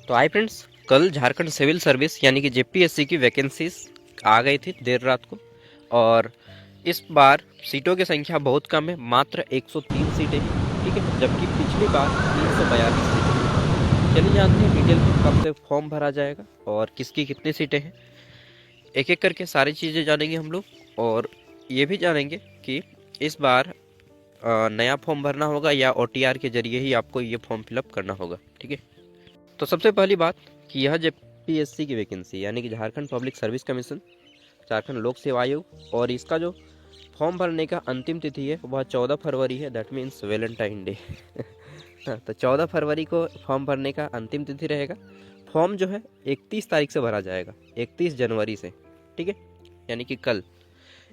तो hi friends, कल Jharkhand civil service यानी कि जेपीएससी की वैकेंसीज आ गई थी देर रात को। और इस बार सीटों की संख्या बहुत कम है, मात्र 103 सीटें हैं। ठीक है, जबकि पिछली बार 342 सीटें थी। चलिए जानते हैं डिटेल में कब से फॉर्म भरा जाएगा और किसकी कितनी सीटें हैं। एक एक करके सारी चीज़ें जानेंगे हम लोग, और ये भी जानेंगे कि इस बार नया फॉर्म भरना होगा या ओटीआर के जरिए ही आपको ये फॉर्म फिलअप करना होगा। ठीक है, तो सबसे पहली बात कि यह जेपीएससी की वैकेंसी यानी कि Jharkhand public service commission, Jharkhand लोक सेवा आयोग, और इसका जो फॉर्म भरने का अंतिम तिथि है वह 14 फरवरी है। That means Valentine day. तो 14 फरवरी को फॉर्म भरने का अंतिम तिथि रहेगा। फॉर्म जो है 31 तारीख से भरा जाएगा, 31 जनवरी से। ठीक है, यानी कि कल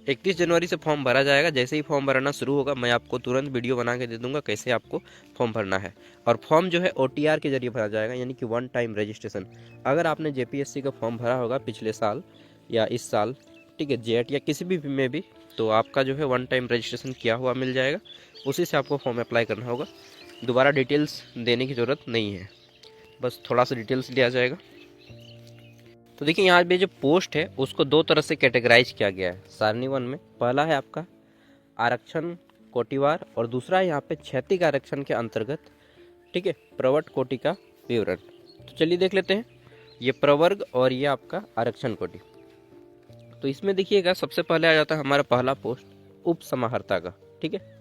31 जनवरी से फॉर्म भरा जाएगा। जैसे ही फॉर्म भरना शुरू होगा मैं आपको तुरंत वीडियो बना के दे दूंगा कैसे आपको फॉर्म भरना है। और फॉर्म जो है ओटीआर के जरिए भरा जाएगा, यानी कि वन टाइम रजिस्ट्रेशन। अगर आपने जेपीएससी का फॉर्म भरा होगा पिछले साल या इस साल, ठीक है, जेट या किसी भी में भी, तो आपका जो है वन टाइम रजिस्ट्रेशन किया हुआ मिल जाएगा, उसी से आपको फॉर्म अप्लाई करना होगा। दोबारा डिटेल्स देने की ज़रूरत नहीं है, बस थोड़ा सा डिटेल्स लिया जाएगा। तो देखिए यहाँ पे जो पोस्ट है उसको दो तरह से कैटेगराइज किया गया है सारणी वन में। पहला है आपका आरक्षण कोटिवार, और दूसरा है यहाँ पे क्षैतिज आरक्षण के अंतर्गत, ठीक है, प्रवर्ग कोटि का विवरण। तो चलिए देख लेते हैं ये प्रवर्ग और ये आपका आरक्षण कोटि। तो इसमें देखिएगा सबसे पहले आ जाता है हमारा पहला पोस्ट उप समाहर्ता का। ठीक है,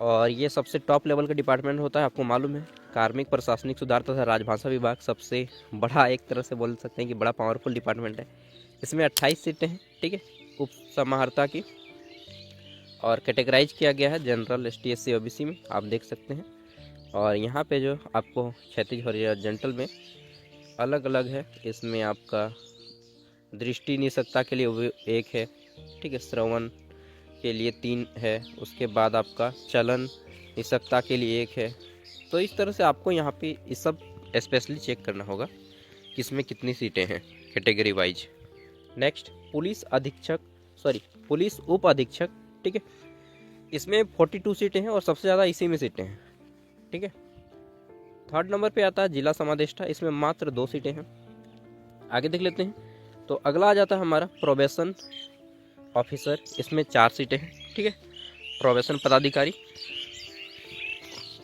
और ये सबसे टॉप लेवल का डिपार्टमेंट होता है, आपको मालूम है। कार्मिक प्रशासनिक सुधार तथा राजभाषा विभाग सबसे बड़ा, एक तरह से बोल सकते हैं कि बड़ा पावरफुल डिपार्टमेंट है। इसमें 28 सीटें हैं, ठीक है, उप समाहर्ता की। और कैटेगराइज किया गया है जनरल, एसटी, एससी, ओबीसी में, आप देख सकते हैं। और यहाँ पे जो आपको क्षैतिज हॉरिजॉन्टल में अलग अलग है। इसमें आपका दृष्टि निषक्ता के लिए एक है, ठीक है, श्रवण के लिए 3 है, उसके बाद आपका चलन निषक्ता के लिए 1 है। तो इस तरह से आपको यहाँ पे ये सब स्पेशली चेक करना होगा कि इसमें कितनी सीटें हैं कैटेगरी वाइज। नेक्स्ट पुलिस उप अधीक्षक, ठीक है, इसमें 42 सीटें हैं और सबसे ज़्यादा इसी में सीटें हैं। ठीक है, थर्ड नंबर पे आता है जिला समादेष्टा, इसमें मात्र 2 सीटें हैं। आगे देख लेते हैं। तो अगला आ जाता है हमारा प्रोबेशन ऑफिसर, इसमें 4 सीटें हैं। ठीक है, प्रोबेशन पदाधिकारी।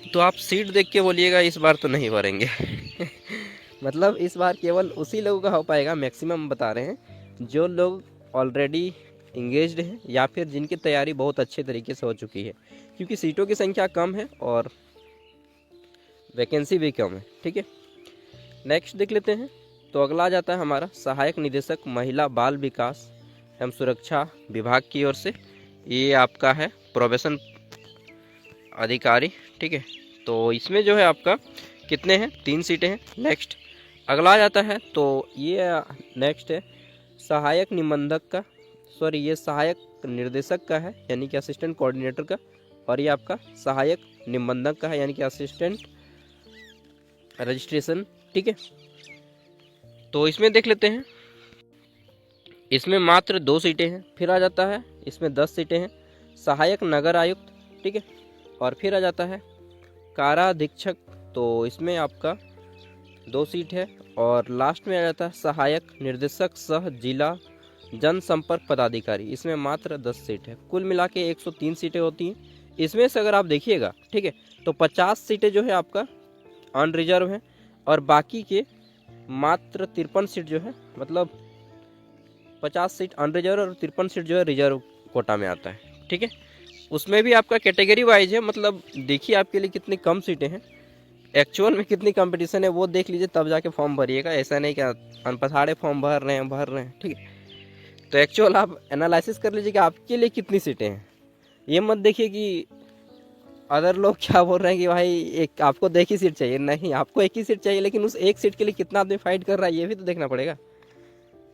तो आप सीट देख के बोलिएगा इस बार तो नहीं भरेंगे। मतलब इस बार केवल उसी लोगों का हो पाएगा, मैक्सिमम बता रहे हैं, जो लोग ऑलरेडी इंगेज्ड हैं या फिर जिनकी तैयारी बहुत अच्छे तरीके से हो चुकी है, क्योंकि सीटों की संख्या कम है और वैकेंसी भी कम है। ठीक है, नेक्स्ट देख लेते हैं। तो अगला आ जाता है हमारा सहायक निदेशक महिला बाल विकास एवं सुरक्षा विभाग की ओर से। ये आपका है प्रोबेशन अधिकारी। ठीक है, तो इसमें जो है आपका कितने हैं, 3 सीटें हैं। नेक्स्ट अगला आ जाता है, तो ये नेक्स्ट है सहायक निबंधक का, ये सहायक निर्देशक का है, यानी कि असिस्टेंट कोऑर्डिनेटर का। और ये आपका सहायक निबंधक का है, यानी कि असिस्टेंट रजिस्ट्रेशन। ठीक है, तो इसमें देख लेते हैं, इसमें मात्र 2 सीटें हैं। फिर आ जाता है इसमें 10 सीटें हैं सहायक नगर आयुक्त। ठीक है, और फिर आ जाता है काराधीक्षक, तो इसमें आपका 2 सीट है। और लास्ट में आ जाता है सहायक निर्देशक सह जिला जनसंपर्क पदाधिकारी, इसमें मात्र 10 सीट है। कुल मिला के 103 सीटें होती हैं। इसमें से अगर आप देखिएगा, ठीक है, तो 50 सीटें जो है आपका अनरिजर्व है, और बाकी के मात्र 53 सीट जो है, मतलब 50 सीट अनरिजर्व और 53 सीट जो है रिजर्व कोटा में आता है। ठीक है, उसमें भी आपका कैटेगरी वाइज है, मतलब देखिए आपके लिए कितनी कम सीटें हैं, एक्चुअल में कितनी कंपटीशन है वो देख लीजिए, तब जाके फॉर्म भरिएगा। ऐसा नहीं कि अनपढ़े फॉर्म भर रहे हैं। ठीक है, तो एक्चुअल आप एनालिसिस कर लीजिए कि आपके लिए कितनी सीटें हैं। ये मत देखिए कि अदर लोग क्या बोल रहे हैं कि भाई एक आपको एक ही सीट चाहिए। नहीं, आपको एक ही सीट चाहिए, लेकिन उस एक सीट के लिए कितना आदमी फाइट कर रहा है ये भी तो देखना पड़ेगा।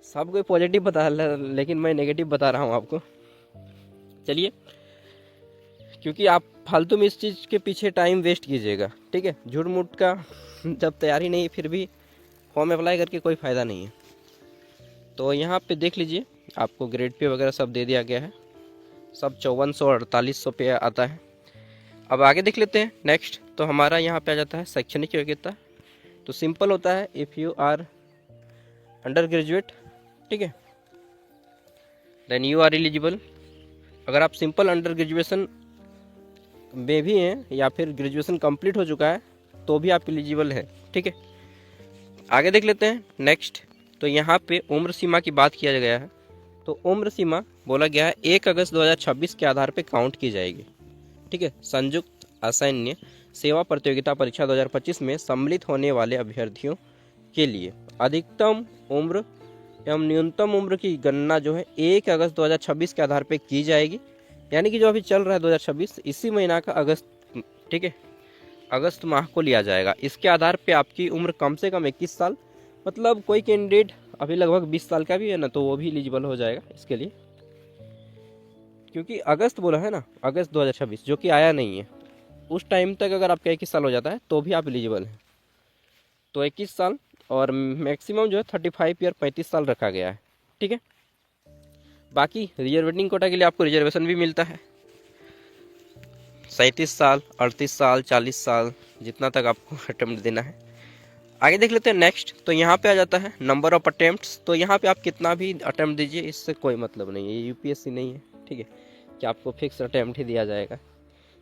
सब कोई पॉजिटिव बता रहा है, लेकिन मैं नेगेटिव बता रहा हूँ आपको। चलिए, क्योंकि आप फालतू में इस चीज़ के पीछे टाइम वेस्ट कीजिएगा। ठीक है, झूठ मूठ का जब तैयारी नहीं फिर भी फॉर्म अप्लाई करके कोई फ़ायदा नहीं है। तो यहाँ पे देख लीजिए आपको ग्रेड पे वगैरह सब दे दिया गया है, सब 5400 और 4800 पे आता है। अब आगे देख लेते हैं नेक्स्ट। तो हमारा यहाँ पे आ जाता है शैक्षणिक योग्यता, तो सिंपल होता है if you are undergraduate, ठीक है, देन यू आर एलिजिबल। अगर आप सिंपल अंडर ग्रेजुएशन में भी हैं या फिर ग्रेजुएशन कंप्लीट हो चुका है तो भी आप एलिजिबल हैं, ठीक है। आगे देख लेते हैं नेक्स्ट। तो यहाँ पे उम्र सीमा की बात किया गया है। तो उम्र सीमा बोला गया है 1 अगस्त 2026 के आधार पे काउंट की जाएगी, ठीक है। संयुक्त असैन्य सेवा प्रतियोगिता परीक्षा 2025 में सम्मिलित होने वाले अभ्यर्थियों के लिए अधिकतम उम्र एवं न्यूनतम उम्र की गणना जो है 1 अगस्त 2026 के आधार पे की जाएगी। यानी कि जो अभी चल रहा है 2026, इसी महीना का अगस्त, ठीक है, अगस्त माह को लिया जाएगा। इसके आधार पे आपकी उम्र कम से कम 21 साल, मतलब कोई कैंडिडेट अभी लगभग 20 साल का भी है ना, तो वो भी एलिजिबल हो जाएगा इसके लिए, क्योंकि अगस्त बोला है ना, अगस्त 2026 जो कि आया नहीं है। उस टाइम तक अगर आपका 21 साल हो जाता है तो भी आप एलिजिबल हैं। तो 21 साल और मैक्सिमम जो है 35 ईयर 35 साल रखा गया है, ठीक है। बाकी रिजर्वेटिंग कोटा के लिए आपको रिजर्वेशन भी मिलता है 37 साल, 38 साल, 40 साल, जितना तक आपको अटेम्प्ट देना है। आगे देख लेते हैं नेक्स्ट। तो यहाँ पे आ जाता है नंबर ऑफ अटेम्प्ट्स। तो यहाँ पे आप कितना भी अटेम्प्ट दीजिए, इससे कोई मतलब नहीं है, ये यूपीएससी नहीं है, ठीक है, कि आपको फिक्स अटेम्प्ट ही दिया जाएगा।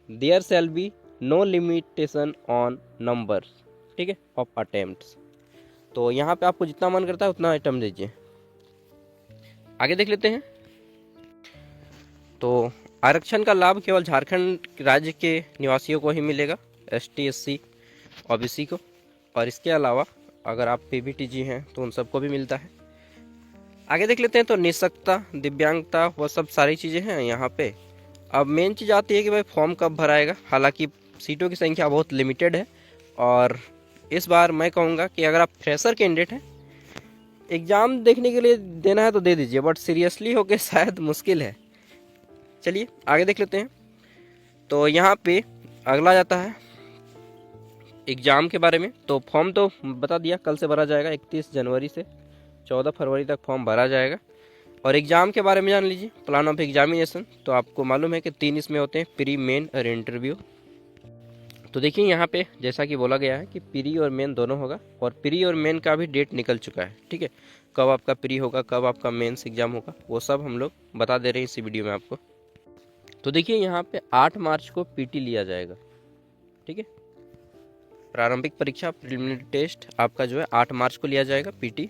There shall be no limitation on number, ठीक है, ऑफ अटेम्प्ट्स। तो यहाँ पे आपको जितना मन करता है उतना अटेम्प्ट दीजिए। आगे देख लेते हैं। तो आरक्षण का लाभ केवल झारखंड राज्य के निवासियों को ही मिलेगा, एसटी, एससी, ओबीसी को, और इसके अलावा अगर आप पीबीटीजी हैं तो उन सबको भी मिलता है। आगे देख लेते हैं। तो निःशक्तता, दिव्यांगता, वो सब सारी चीज़ें हैं यहाँ पे। अब मेन चीज़ आती है कि भाई फॉर्म कब भराएगा। हालांकि सीटों की संख्या बहुत लिमिटेड है, और इस बार मैं कहूँगा कि अगर आप फ्रेशर कैंडिडेट हैं, एग्ज़ाम देखने के लिए देना है तो दे दीजिए, बट सीरियसली होके शायद मुश्किल है। चलिए आगे देख लेते हैं। तो यहाँ पे अगला जाता है एग्ज़ाम के बारे में। तो फॉर्म तो बता दिया, कल से भरा जाएगा, 31 जनवरी से 14 फरवरी तक फॉर्म भरा जाएगा। और एग्ज़ाम के बारे में जान लीजिए, प्लान ऑफ एग्जामिनेशन। तो आपको मालूम है कि 3 इसमें होते हैं, प्री, मेन और इंटरव्यू। तो देखिए यहाँ पे जैसा कि बोला गया है कि प्री और मेन दोनों होगा, और प्री और मेन का भी डेट निकल चुका है, ठीक है। कब आपका प्री होगा, कब आपका मेंस एग्ज़ाम होगा, वो सब हम लोग बता दे रहे हैं इसी वीडियो में आपको। तो देखिए यहाँ पे 8 मार्च को पीटी लिया जाएगा, ठीक है। प्रारंभिक परीक्षा प्रिलिमिनरी टेस्ट आपका जो है 8 मार्च को लिया जाएगा पीटी,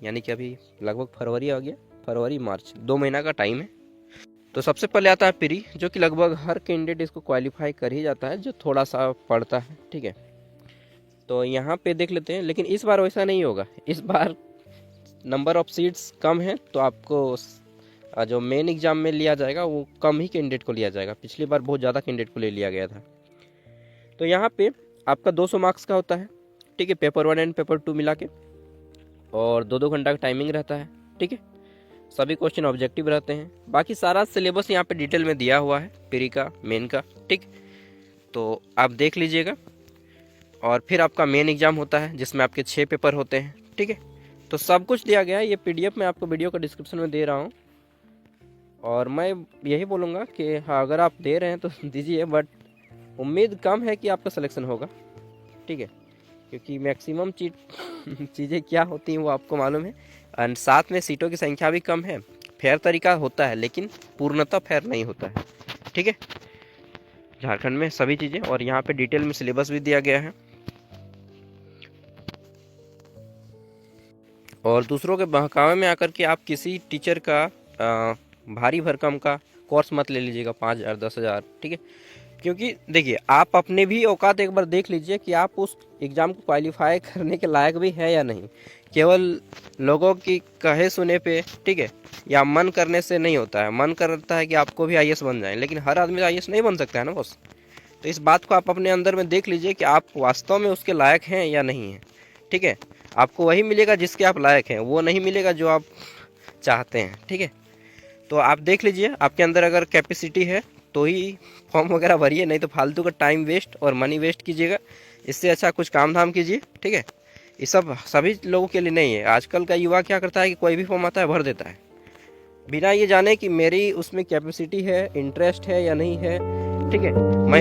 यानी कि अभी लगभग फरवरी आ गया, फरवरी मार्च 2 महीना का टाइम है। तो सबसे पहले आता है प्री, जो कि लगभग हर कैंडिडेट इसको क्वालिफाई कर ही जाता है जो थोड़ा सा पढ़ता है, ठीक है। तो यहाँ पे देख लेते हैं, लेकिन इस बार वैसा नहीं होगा। इस बार नंबर ऑफ सीट्स कम है, तो आपको जो मेन एग्ज़ाम में लिया जाएगा वो कम ही कैंडिडेट को लिया जाएगा। पिछली बार बहुत ज़्यादा कैंडिडेट को ले लिया गया था। तो यहाँ पे आपका 200 मार्क्स का होता है, ठीक है, पेपर 1 एंड पेपर 2 मिला के, और 2-2 घंटा का टाइमिंग रहता है, ठीक है। सभी क्वेश्चन ऑब्जेक्टिव रहते हैं। बाकी सारा सिलेबस यहाँ पे डिटेल में दिया हुआ है, प्री का, मेन का, ठीक। तो आप देख लीजिएगा। और फिर आपका मेन एग्ज़ाम होता है जिसमें आपके 6 पेपर होते हैं, ठीक है। तो सब कुछ दिया गया है। ये PDF मैं आपको वीडियो का डिस्क्रिप्शन में दे रहा हूँ, और मैं यही बोलूँगा कि हाँ, अगर आप दे रहे हैं तो दीजिए, बट उम्मीद कम है कि आपका सिलेक्शन होगा, ठीक है, क्योंकि मैक्सिमम चीज़ें क्या होती हैं वो आपको मालूम है। और साथ में सीटों की संख्या भी कम है। फेयर तरीका होता है, लेकिन पूर्णतः फेयर नहीं होता है, ठीक है, झारखंड में सभी चीज़ें। और यहाँ पे डिटेल में सिलेबस भी दिया गया है। और दूसरों के बहकावे में आकर के आप किसी टीचर का भारी भरकम का कोर्स मत ले लीजिएगा 5,000 10,000, ठीक है। क्योंकि देखिए, आप अपने भी औकात एक बार देख लीजिए कि आप उस एग्ज़ाम को क्वालिफाई करने के लायक भी है या नहीं। केवल लोगों की कहे सुने पे, ठीक है, या मन करने से नहीं होता है। मन करता है कि आपको भी IAS बन जाए, लेकिन हर आदमी IAS नहीं बन सकता है ना बॉस। तो इस बात को आप अपने अंदर में देख लीजिए कि आप वास्तव में उसके लायक हैं या नहीं हैं, ठीक है। आपको वही मिलेगा जिसके आप लायक हैं, वो नहीं मिलेगा जो आप चाहते हैं, ठीक है। तो आप देख लीजिए, आपके अंदर अगर कैपेसिटी है तो ही फॉर्म वगैरह भरिए, नहीं तो फालतू का टाइम वेस्ट और मनी वेस्ट कीजिएगा। इससे अच्छा कुछ काम धाम कीजिए, ठीक है। ये सब सभी लोगों के लिए नहीं है। आजकल का युवा क्या करता है कि कोई भी फॉर्म आता है भर देता है, बिना ये जाने कि मेरी उसमें कैपेसिटी है, इंटरेस्ट है या नहीं है, ठीक है। मैं